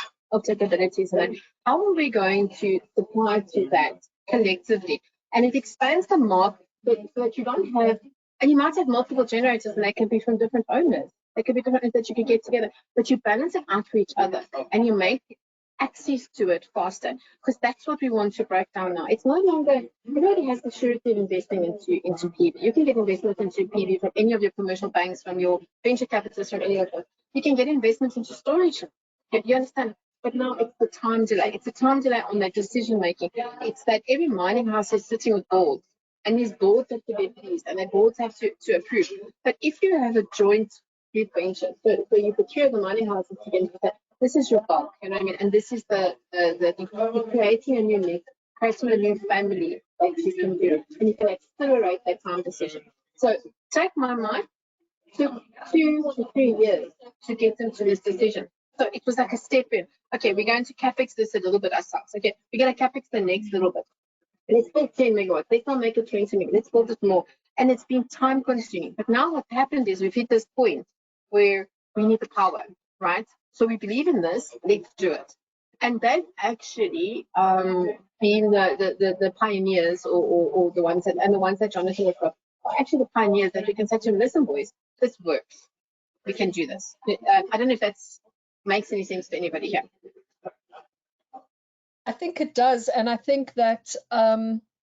abilities, and how are we going to supply to that collectively? And it expands the market so that you don't have, and you might have multiple generators and they can be from different owners. They could be different that you can get together, but you balance it out for each other and you make access to it faster, because that's what we want to break down now. It's no longer, everybody has the surety of investing into PV. You can get investment into PV from any of your commercial banks, from your venture capitalists, from any of them. You can get investments into storage. You understand? But now it's the time delay. It's the time delay on that decision making. It's that every mining house is sitting with boards, and these boards have to be pleased, and the boards have to approve. But if you have a joint venture, so you procure the mining houses together, this is your bulk, you know what I mean? And this is the creating a new link, creating a new family that you can do, and you can accelerate that time decision. So take my mind, took 2 to 3 years to get them to this decision. So it was like a step in. Okay, we're going to capex this a little bit ourselves. Okay, we're going to capex the next little bit. Let's build 10 megawatts. Let's not make it 20 megawatts. Let's build it more. And it's been time consuming. But now what happened is we've hit this point where we need the power, right? So we believe in this, let's do it. And they've actually been the pioneers or the ones that, and the ones that Jonathan has got, are actually the pioneers that we can say to them, listen, boys, this works. We can do this. I don't know if that makes any sense to anybody here. I think it does, and I think that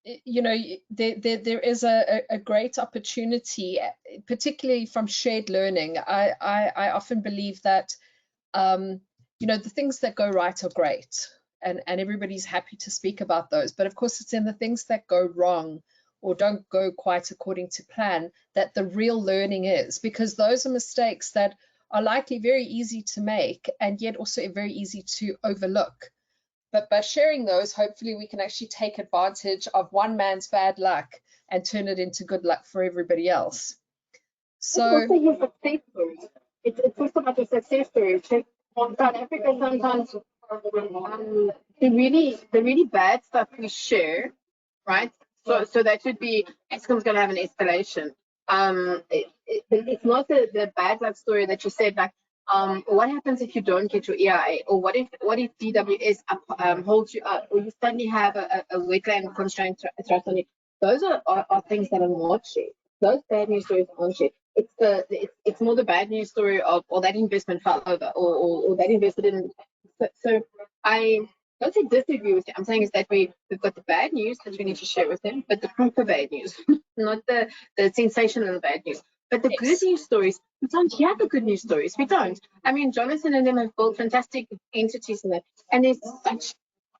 you know, there is a great opportunity, particularly from shared learning. I often believe that you know, the things that go right are great, and everybody's happy to speak about those. But of course, it's in the things that go wrong or don't go quite according to plan that the real learning is, because those are mistakes that are likely very easy to make and yet also very easy to overlook. But by sharing those, hopefully we can actually take advantage of one man's bad luck and turn it into good luck for everybody else. So it's also your success story. It's also about your success story. South Africa sometimes the really bad stuff we share, right? So that would be Eskom's going to have an escalation. It's not the bad luck story that you said, like what happens if you don't get your EIA, or what if DWS holds you up, or you suddenly have a wetland constraint thrust on you. Those are things that are not shared. Those bad news stories aren't shared. It's more the bad news story of, or that investment fell over, or that investor didn't. So I don't say disagree with you. I'm saying is that we've got the bad news that we need to share with them, but the proper bad news, not the sensational bad news. But the good news stories, we don't hear the good news stories. We don't. I mean, Jonathan and them have built fantastic entities in that, and there's such,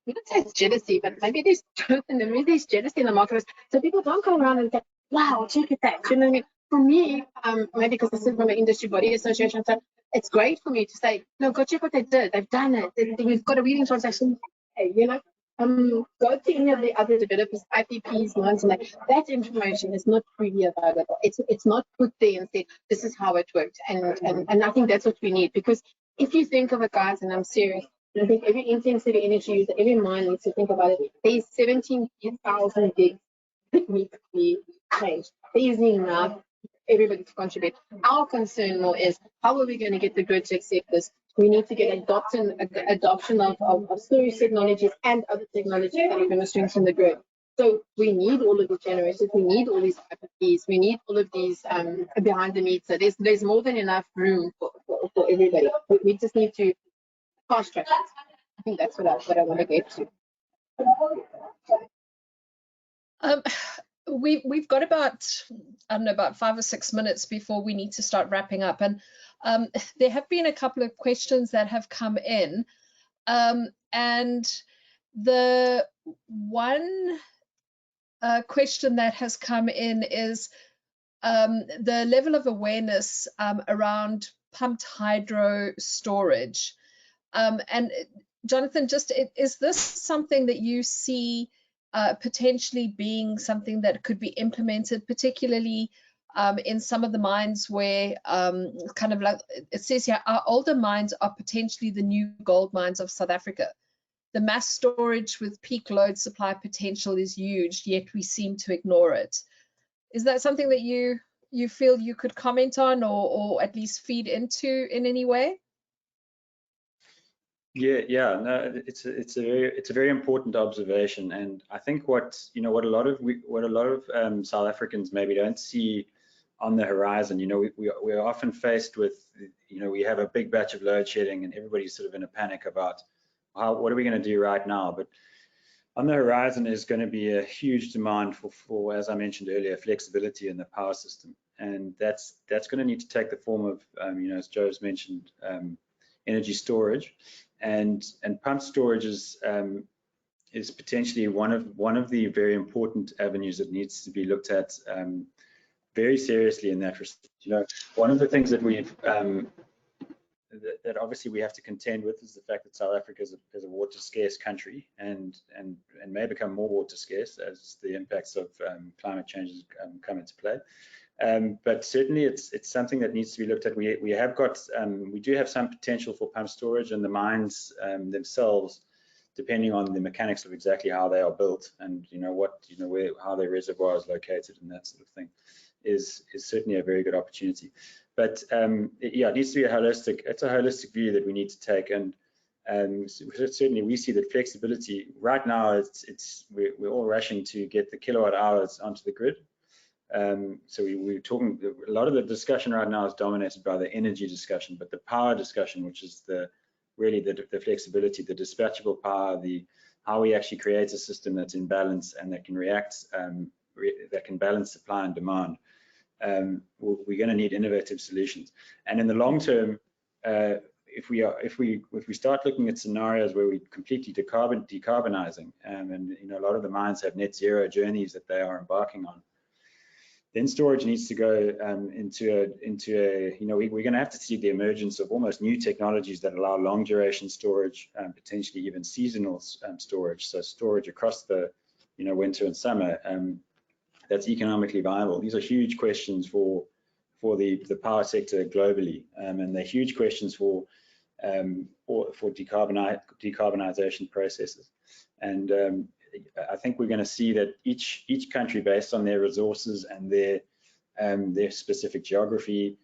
we don't say it's jealousy, but maybe there's truth in them. Maybe there's jealousy in the market. So people don't go around and say, wow, check it out. You know what I mean? For me, maybe because this is from an industry body association, so it's great for me to say, no, go check what they did. They've done it. We've got a wheeling transaction. Hey, you know, go to any of the other developers, IPPs, ones, and that information is not freely available. It's not put there and said, this is how it works. And I think that's what we need, because if you think of it, guys, and I'm serious, I think every intensity energy user, every mine needs to think about it. There's 17,000 gigs that need to be changed. There isn't enough everybody to contribute. Our concern more is, how are we going to get the grid to accept this? We need to get adoption of storage technologies and other technologies that are going to strengthen the grid. So we need all of the generators, we need all these IPPs, we need all of these behind the meter. There's more than enough room for everybody. We just need to fast track it. I think that's what I want to get to. We've got about, I don't know, about 5 or 6 minutes before we need to start wrapping up, and there have been a couple of questions that have come in, and the one question that has come in is the level of awareness around pumped hydro storage. And Jonathan, just is this something that you see potentially being something that could be implemented, particularly in some of the mines where kind of like it says here, our older mines are potentially the new gold mines of South Africa. The mass storage with peak load supply potential is huge, yet we seem to ignore it. Is that something that you feel you could comment on, or at least feed into in any way? Yeah, no, it's a very important observation, and I think what a lot of South Africans maybe don't see on the horizon. We're often faced with, we have a big batch of load shedding, and everybody's sort of in a panic about what are we going to do right now. But on the horizon is going to be a huge demand for, as I mentioned earlier, flexibility in the power system, and that's going to need to take the form of, as Joe's mentioned, energy storage, and pump storage is potentially one of the very important avenues that needs to be looked at very seriously in that respect. One of the things that we've that obviously we have to contend with is the fact that South Africa is a water scarce country, and may become more water scarce as the impacts of climate change come into play. But certainly it's something that needs to be looked at. We do have some potential for pump storage, and the mines themselves, depending on the mechanics of exactly how they are built and how their reservoir is located and that sort of thing, is certainly a very good opportunity. But yeah, it needs to be it's a holistic view that we need to take, and certainly we see that flexibility right now, we're all rushing to get the kilowatt hours onto the grid. So we're talking, a lot of the discussion right now is dominated by the energy discussion, but the power discussion, which is really the flexibility, the dispatchable power, how we actually create a system that's in balance and that can react, that can balance supply and demand. We're going to need innovative solutions, and in the long term, if we start looking at scenarios where we're completely decarbonizing, and a lot of the mines have net zero journeys that they are embarking on, then storage needs to go into we're going to have to see the emergence of almost new technologies that allow long duration storage, potentially even seasonal storage, so storage across the winter and summer. That's economically viable. These are huge questions for the power sector globally, and they're huge questions for decarbonization processes. And I think we're going to see that each country, based on their resources and their specific geography,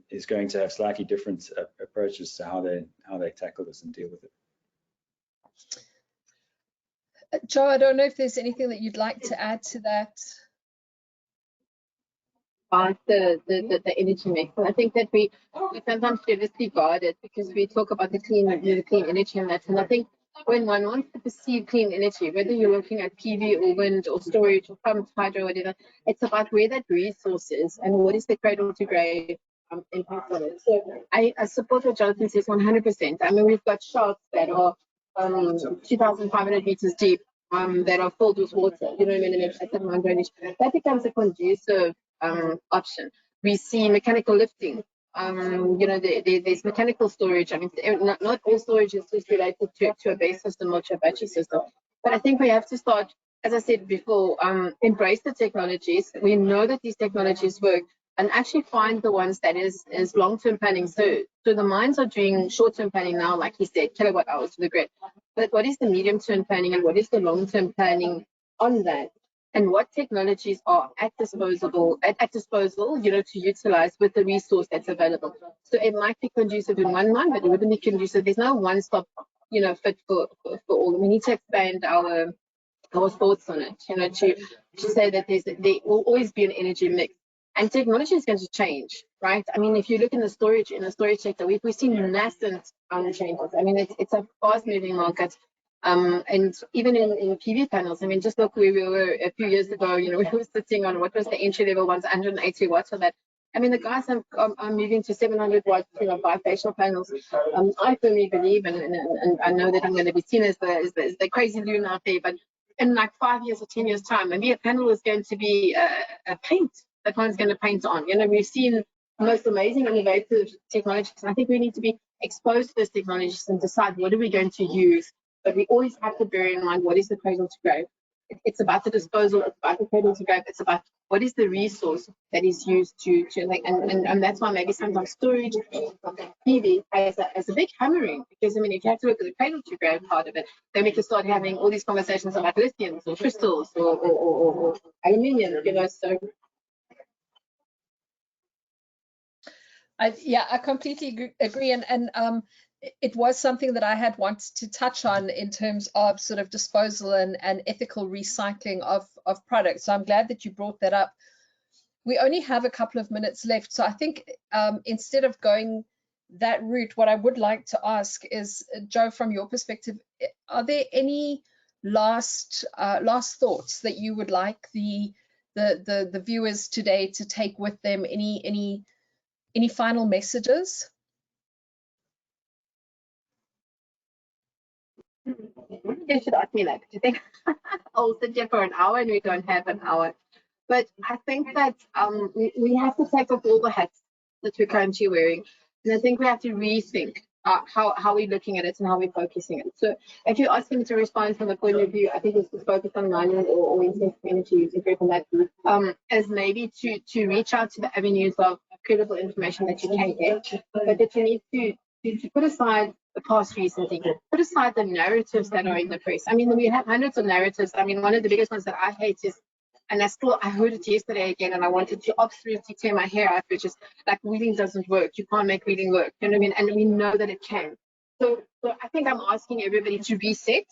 is going to have slightly different approaches to how they tackle this and deal with it. Joe, I don't know if there's anything that you'd like to add to that. The energy mix. I think that we sometimes disregard it because we talk about the clean energy and that. And I think when one wants to perceive clean energy, whether you're looking at PV or wind or storage or pumped hydro or whatever, it's about where that resource is and what is the cradle to grave impact on it. So I support what Jonathan says 100%. I mean, we've got shafts that are 2,500 meters deep that are filled with water. That becomes a conducive option. We see mechanical lifting. There's mechanical storage. I mean, not all storage is just related to a base system or to a battery system. But I think we have to start, as I said before, embrace the technologies. We know that these technologies work, and actually find the ones that is long-term planning. So the mines are doing short-term planning now, like he said, kilowatt hours to the grid. But what is the medium-term planning and what is the long-term planning on that? And what technologies are at disposal, to utilize with the resource that's available. So it might be conducive in one mine, but it wouldn't be conducive. There's no one-stop, fit for all. We need to expand our thoughts on it, to say that there will always be an energy mix. And technology is going to change, right? I mean, if you look in the storage sector, we've seen nascent changes. I mean, it's a fast-moving market. And even in PV panels, I mean, just look where we were a few years ago, we were sitting on what was the entry-level ones, 180 watts of that. I mean, the guys are moving to 700 watts, bifacial panels. I firmly believe, and I know that I'm going to be seen as the crazy loon out there, but in like 5 years or 10 years time, maybe a panel is going to be a paint that one's going to paint on. We've seen the most amazing innovative technologies. I think we need to be exposed to those technologies and decide what are we going to use. But we always have to bear in mind what is the cradle to grave. It's about the disposal, it's about the cradle to grave, it's about what is the resource that is used to like, and that's why maybe sometimes storage, sometimes PV as a big hammering, because I mean, if you have to look at the cradle to grave part of it, then we can start having all these conversations about lithiums or crystals or aluminium, you know. So I completely agree, and it was something that I had wanted to touch on in terms of sort of disposal and ethical recycling of products. So I'm glad that you brought that up. We only have a couple of minutes left, so I think instead of going that route, what I would like to ask is, Joe, from your perspective, are there any last thoughts that you would like the viewers today to take with them? Any final messages? You should ask me that. Do you think I'll sit here for an hour and we don't have an hour? But I think that we have to take off all the hats that we're currently wearing, and I think we have to rethink how we're looking at it and how we're focusing it. So if you're asking me to respond from the point of view, I think it's to focus on mining or intensive energy use, if you're from that, as maybe to reach out to the avenues of credible information that you can get, but that you need to put aside the past recent things, put aside the narratives that are in the press. I mean, we have hundreds of narratives. I mean, one of the biggest ones that I hate is, and I heard it yesterday again, and I wanted to absolutely tear my hair out, which is like, wheeling doesn't work. You can't make wheeling work. You know what I mean? And we know that it can. So I think I'm asking everybody to reset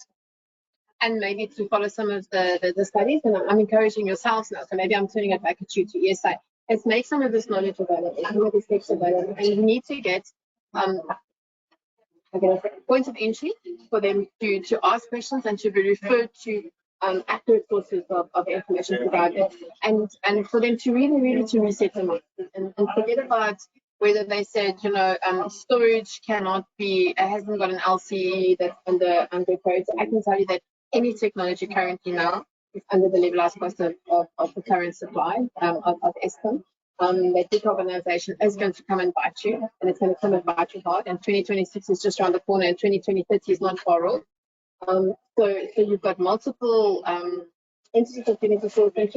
and maybe to follow some of the studies. And I'm encouraging yourselves now. So maybe I'm turning it back at you to ESI. Let's make some of this knowledge available, some of these steps available. And you need to get points of entry for them to ask questions and to be referred to accurate sources of information provided, and for them to really to reset their minds and forget about whether they said, you know, storage cannot be, hasn't got an LCE that's under code. So I can tell you that any technology currently now is under the levelized cost of the current supply of Eskom. That decarbonization is going to come and bite you, and it's going to come and bite you hard. And 2026 is just around the corner, and 2030 is not far off. So you've got multiple entities that you need to sort of.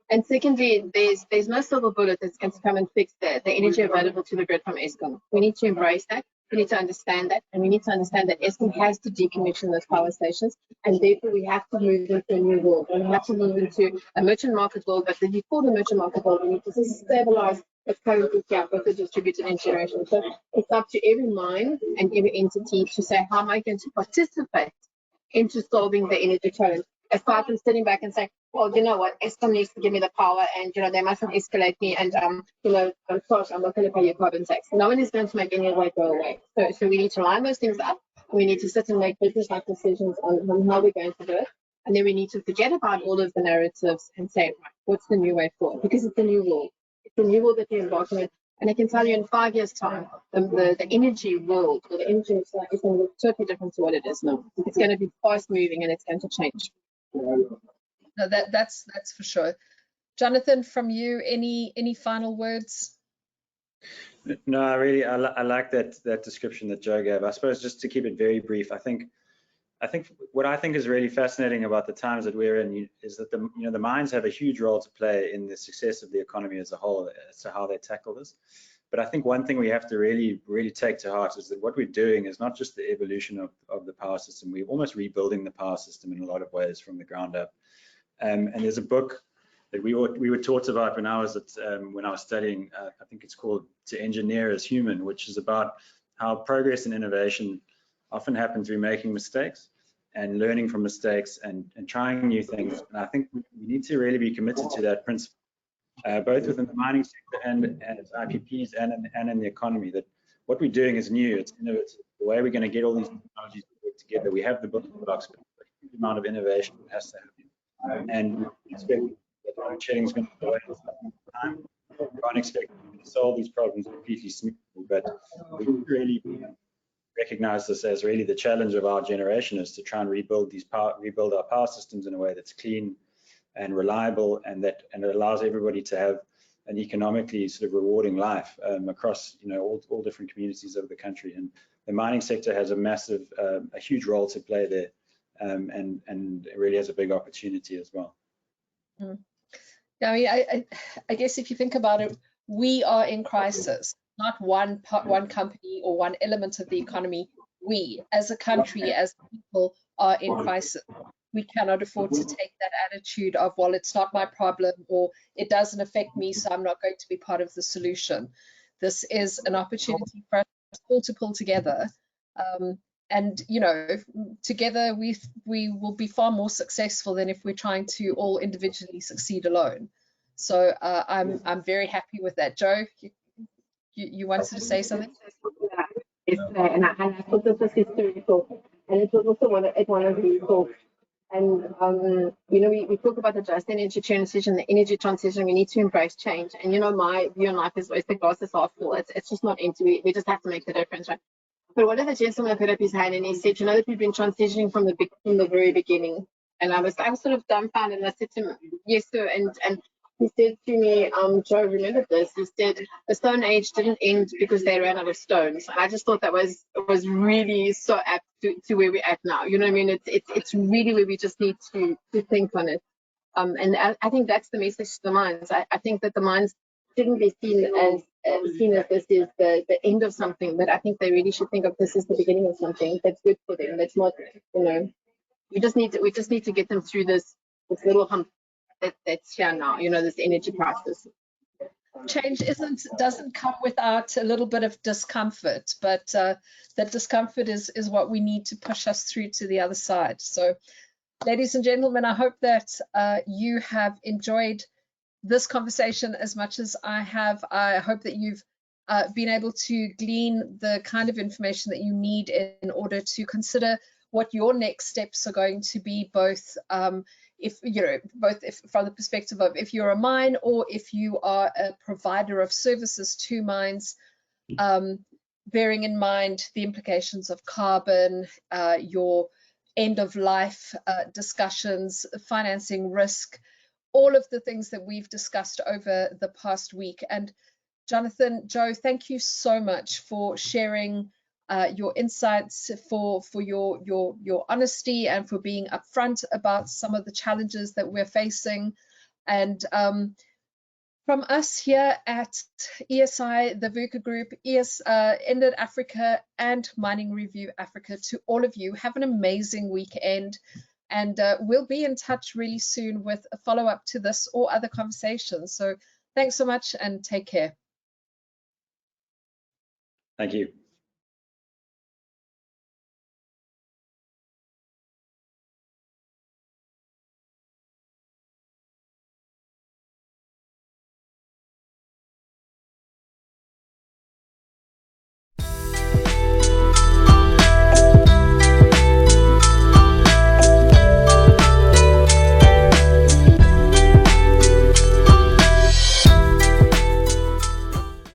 And secondly, there's no silver bullet that's going to come and fix the energy available to the grid from Eskom. We need to embrace that. We need to understand that, and we need to understand that Eskom has to decommission those power stations, and therefore we have to move into a new world. And we have to move into a merchant market world, but before the merchant market world, we need to stabilize what's currently here with the distributed generation. So it's up to every mind and every entity to say, how am I going to participate into solving the energy challenge, aside from sitting back and saying, well, you know what, Eskom needs to give me the power, and you know they mustn't escalate me, and you know, I'm sorry, I'm not going to pay your carbon tax. No one is going to make any of that go away. So we need to line those things up. We need to sit and make business-like decisions on how we're going to do it, and then we need to forget about all of the narratives and say, right, what's the new way forward? Because it's a new world. It's a new world that we're embarking on. And I can tell you, in 5 years' time, the energy world, or the energy is going to look totally different to what it is now. It's going to be fast moving, and it's going to change. No, that's for sure. Jonathan, from you, any final words? No, I like that description that Joe gave. I suppose just to keep it very brief, I think what I think is really fascinating about the times that we're in is that the mines have a huge role to play in the success of the economy as a whole, as to how they tackle this. But I think one thing we have to really take to heart is that what we're doing is not just the evolution of the power system. We're almost rebuilding the power system in a lot of ways from the ground up. And there's a book that we were taught about when I was studying. I think it's called To Engineer as Human, which is about how progress and innovation often happen through making mistakes and learning from mistakes and trying new things. And I think we need to really be committed to that principle, both within the mining sector and as IPPs and in the economy, that what we're doing is new, it's innovative. The way we're going to get all these technologies to work together, we have the building blocks, but a huge amount of innovation has to happen. And we expect that load shedding is going to go away in some time. We can't expect to solve these problems completely smoothly, but we really recognize this as really the challenge of our generation, is to try and rebuild our power systems in a way that's clean and reliable, and it allows everybody to have an economically sort of rewarding life across all different communities of the country. And the mining sector has a huge role to play there, and it really has a big opportunity as well. I mean, I guess if you think about it, we are in crisis, not one company or one element of the economy. We, as a country, as people, are in crisis. We cannot afford to take that attitude of, well, it's not my problem, or it doesn't affect me, so I'm not going to be part of the solution. This is an opportunity for us all to pull together. And you know, together we will be far more successful than if we're trying to all individually succeed alone. So I'm very happy with that. Joe, you wanted to say something? Yes, and I thought this was historical, and it was also one of the talks. And you know, we talk about the just energy transition, the energy transition. We need to embrace change. And you know, my view on life is always the glass is half full. It's just not empty. We just have to make the difference, right? But one of the gentlemen put up his hand and he said, you know, that we've been transitioning from the very beginning. And I was sort of dumbfounded, and I said to him, yes, sir. And he said to me, Joe, remember this? He said the Stone Age didn't end because they ran out of stones. And I just thought that was really so apt to where we're at now. You know what I mean? It's really where we just need to think on it. And I think that's the message to the mines. I think that the mines shouldn't be seen as this is the end of something, but I think they really should think of this as the beginning of something that's good for them. That's not, you know, we just need to get them through this little hump that's here now, you know, this energy crisis. Change doesn't come without a little bit of discomfort, but that discomfort is what we need to push us through to the other side. So, ladies and gentlemen, I hope that you have enjoyed this conversation as much as I have. I hope that you've been able to glean the kind of information that you need in order to consider what your next steps are going to be, both if from the perspective of if you're a mine or if you are a provider of services to mines, bearing in mind the implications of carbon, your end of life discussions, financing risk, all of the things that we've discussed over the past week. And Jonathan, Joe, thank you so much for sharing your insights, for your honesty, and for being upfront about some of the challenges that we're facing. And from us here at ESI, the VUCA Group, ENERGJ Africa, and Mining Review Africa, to all of you, have an amazing weekend. And we'll be in touch really soon with a follow-up to this or other conversations. So thanks so much and take care. Thank you.